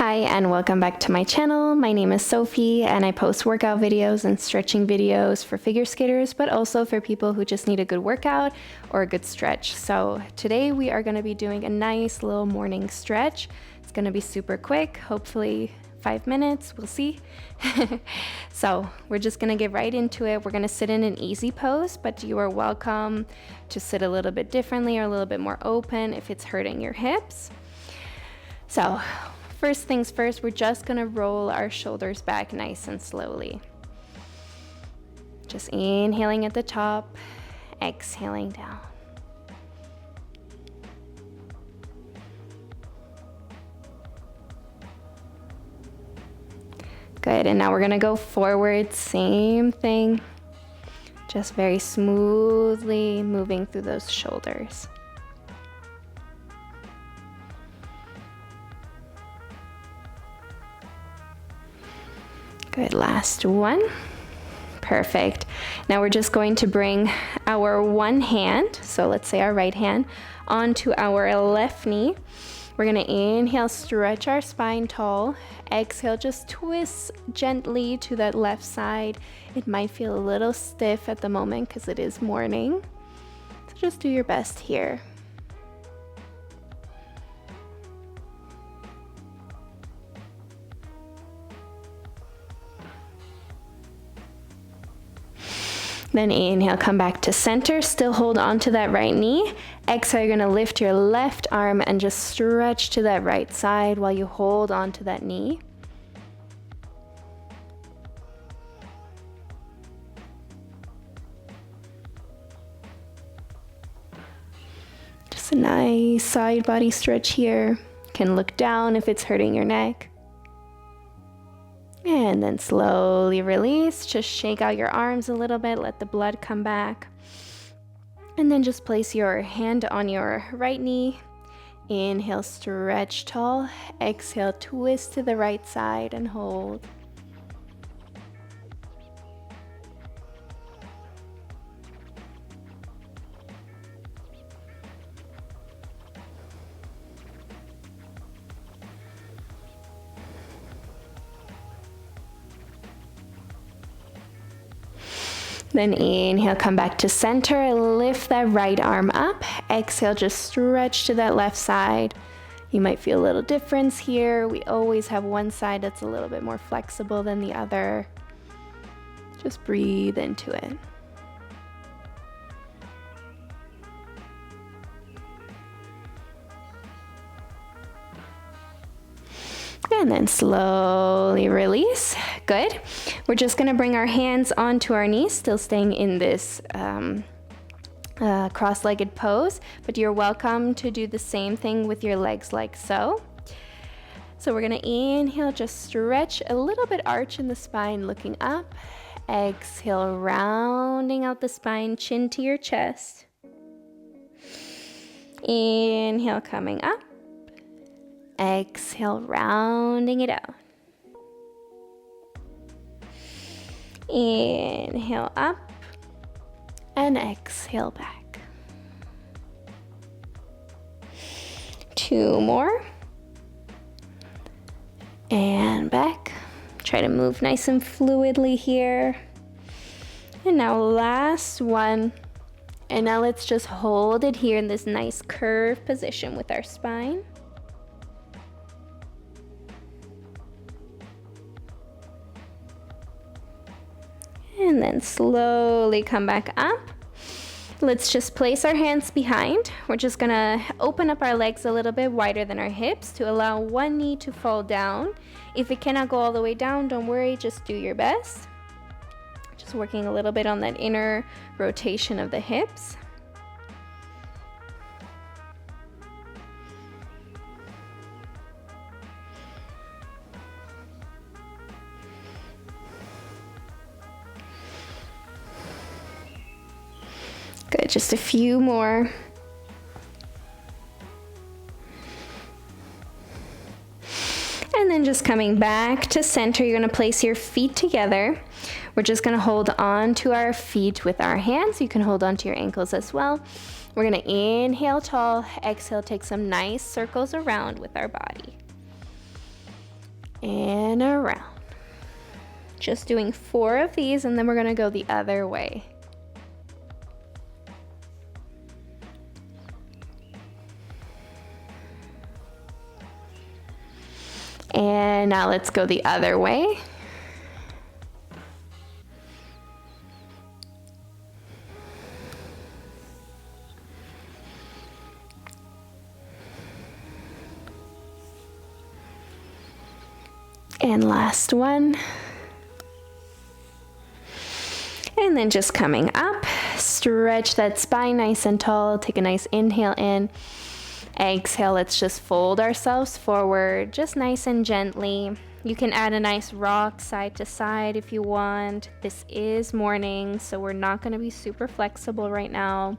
Hi and welcome back to my channel. My name is Sophie and I post workout videos and stretching videos for figure skaters, but also for people who just need a good workout or a good stretch. So today we are going to be doing a nice little morning stretch. It's going to be super quick, hopefully 5 minutes, we'll see. So we're just going to get right into it. We're going to sit in an easy pose, but you are welcome to sit a little bit differently or a little bit more open if it's hurting your hips. So first things first, we're just gonna roll our shoulders back nice and slowly. Just inhaling at the top, exhaling down. Good, and now we're gonna go forward, same thing. Just very smoothly moving through those shoulders. Good, last one. Perfect. Now we're just going to bring our one hand, so let's say our right hand, onto our left knee. We're gonna inhale, stretch our spine tall. Exhale, just twist gently to that left side. It might feel a little stiff at the moment because it is morning. So just do your best here. Then inhale, come back to center, still hold on to that right knee. Exhale, you're gonna lift your left arm and just stretch to that right side while you hold on to that knee. Just a nice side body stretch here. You can look down if it's hurting your neck. And then slowly release, just shake out your arms a little bit, let the blood come back. And then just place your hand on your right knee. Inhale, stretch tall. Exhale, twist to the right side and hold. Then inhale, come back to center, lift that right arm up. Exhale, just stretch to that left side. You might feel a little difference here. We always have one side that's a little bit more flexible than the other. Just breathe into it. And then slowly release. Good. We're just going to bring our hands onto our knees, still staying in this cross-legged pose, but you're welcome to do the same thing with your legs like so. So we're going to inhale, just stretch a little bit, arch in the spine, looking up. Exhale, rounding out the spine, chin to your chest. Inhale, coming up. Exhale, rounding it out. Inhale up and exhale back. 2 more. And back. Try to move nice and fluidly here. And now last one. And now let's just hold it here in this nice curved position with our spine. And then slowly come back up. Let's just place our hands behind. We're just gonna open up our legs a little bit wider than our hips to allow one knee to fall down. If it cannot go all the way down, don't worry, just do your best. Just working a little bit on that inner rotation of the hips. Good, just a few more. And then just coming back to center, you're gonna place your feet together. We're just gonna hold on to our feet with our hands. You can hold on to your ankles as well. We're gonna inhale tall, exhale, take some nice circles around with our body. and around. Just doing 4 of these, and then we're gonna go the other way. And now let's go the other way. And last one. And then just coming up, stretch that spine nice and tall. Take a nice inhale in. Exhale, let's just fold ourselves forward, just nice and gently. You can add a nice rock side to side if you want. This is morning, so we're not going to be super flexible right now.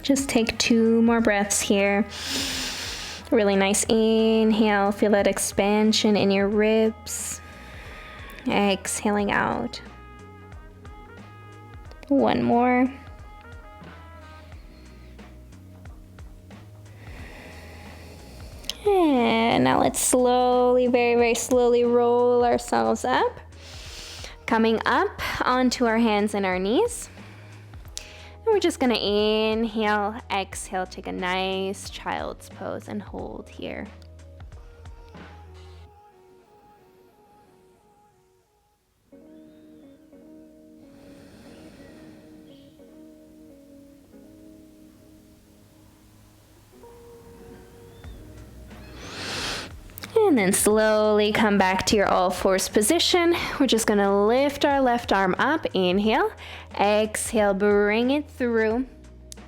Just take 2 more breaths here. Really nice inhale, feel that expansion in your ribs. Exhaling out. 1 more. And now let's slowly, very, very slowly roll ourselves up. Coming up onto our hands and our knees. And we're just gonna inhale, exhale, take a nice child's pose and hold here. And then slowly come back to your all fours position. We're just gonna lift our left arm up, inhale, exhale, bring it through,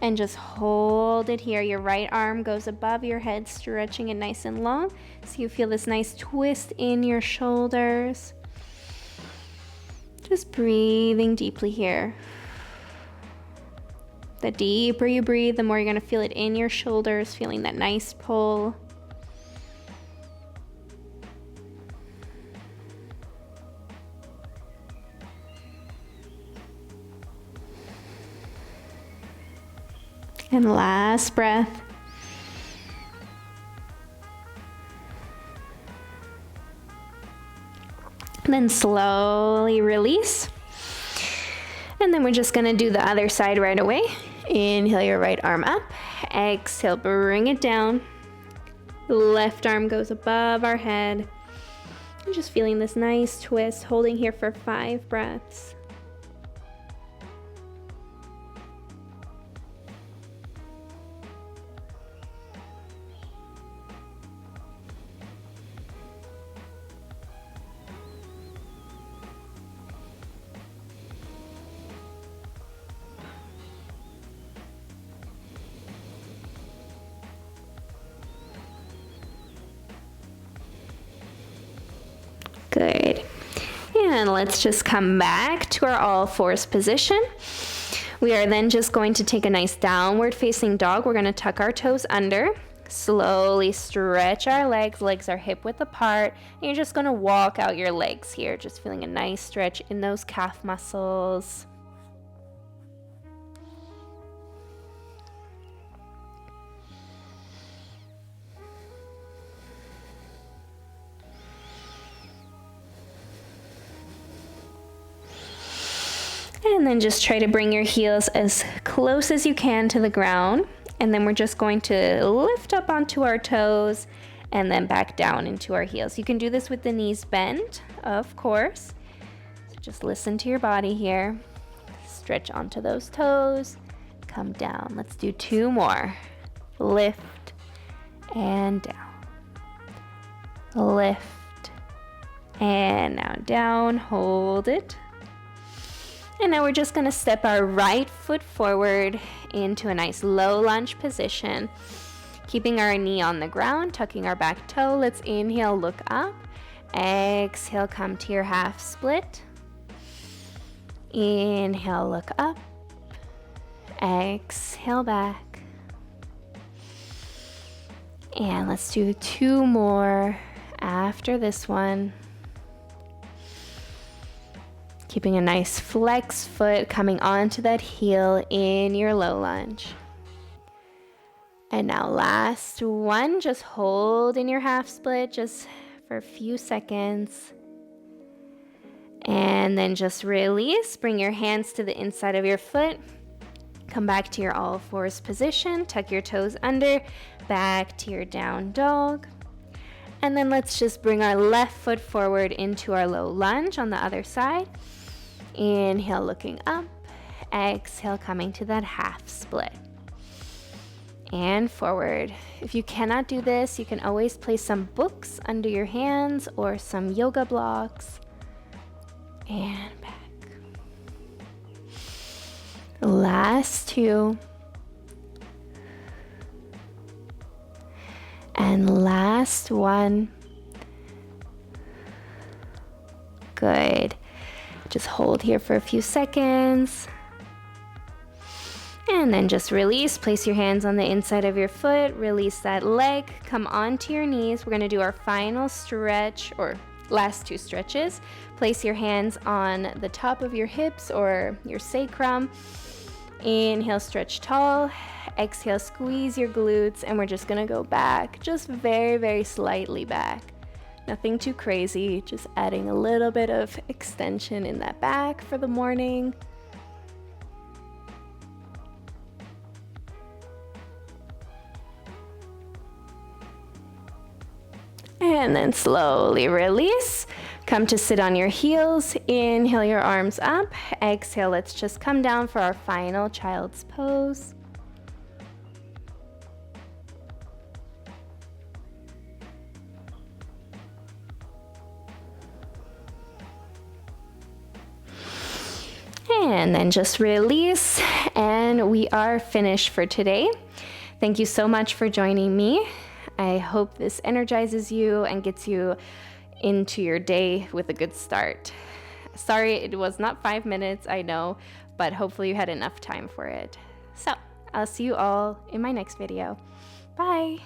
and just hold it here. Your right arm goes above your head, stretching it nice and long, so you feel this nice twist in your shoulders. Just breathing deeply here. The deeper you breathe, the more you're gonna feel it in your shoulders, feeling that nice pull. And last breath. And then slowly release. And then we're just gonna do the other side right away. Inhale your right arm up. Exhale, bring it down. Left arm goes above our head. And just feeling this nice twist, holding here for 5 breaths. Good. And let's just come back to our all fours position. We are then just going to take a nice downward facing dog. We're going to tuck our toes under, slowly stretch our legs. Legs are hip width apart. And you're just going to walk out your legs here, just feeling a nice stretch in those calf muscles. And then just try to bring your heels as close as you can to the ground. And then we're just going to lift up onto our toes and then back down into our heels. You can do this with the knees bent, of course. So just listen to your body here. Stretch onto those toes, come down. Let's do 2 more. Lift and down. Lift and now down, hold it. And now we're just gonna step our right foot forward into a nice low lunge position. Keeping our knee on the ground, tucking our back toe. Let's inhale, look up. Exhale, come to your half split. Inhale, look up. Exhale, back. And let's do 2 more after this one. Keeping a nice flex foot coming onto that heel in your low lunge. And now last one, just hold in your half split just for a few seconds. And then just release, bring your hands to the inside of your foot. Come back to your all fours position, tuck your toes under, back to your down dog. And then let's just bring our left foot forward into our low lunge on the other side. Inhale, looking up. Exhale, coming to that half split. And forward. If you cannot do this, you can always place some books under your hands or some yoga blocks. And back. Last two. And last one. Good. Just hold here for a few seconds. And then just release. Place your hands on the inside of your foot. Release that leg. Come onto your knees. We're going to do our final stretch, or last two stretches. Place your hands on the top of your hips or your sacrum. Inhale, stretch tall. Exhale, squeeze your glutes, and we're just gonna go back, just very, very slightly back. Nothing too crazy, just adding a little bit of extension in that back for the morning. And then slowly release. Come to sit on your heels. Inhale your arms up. Exhale, let's just come down for our final child's pose. And then just release, and we are finished for today. Thank you so much for joining me. I hope this energizes you and gets you into your day with a good start. Sorry, it was not 5 minutes, I know, but hopefully you had enough time for it. So, I'll see you all in my next video. Bye!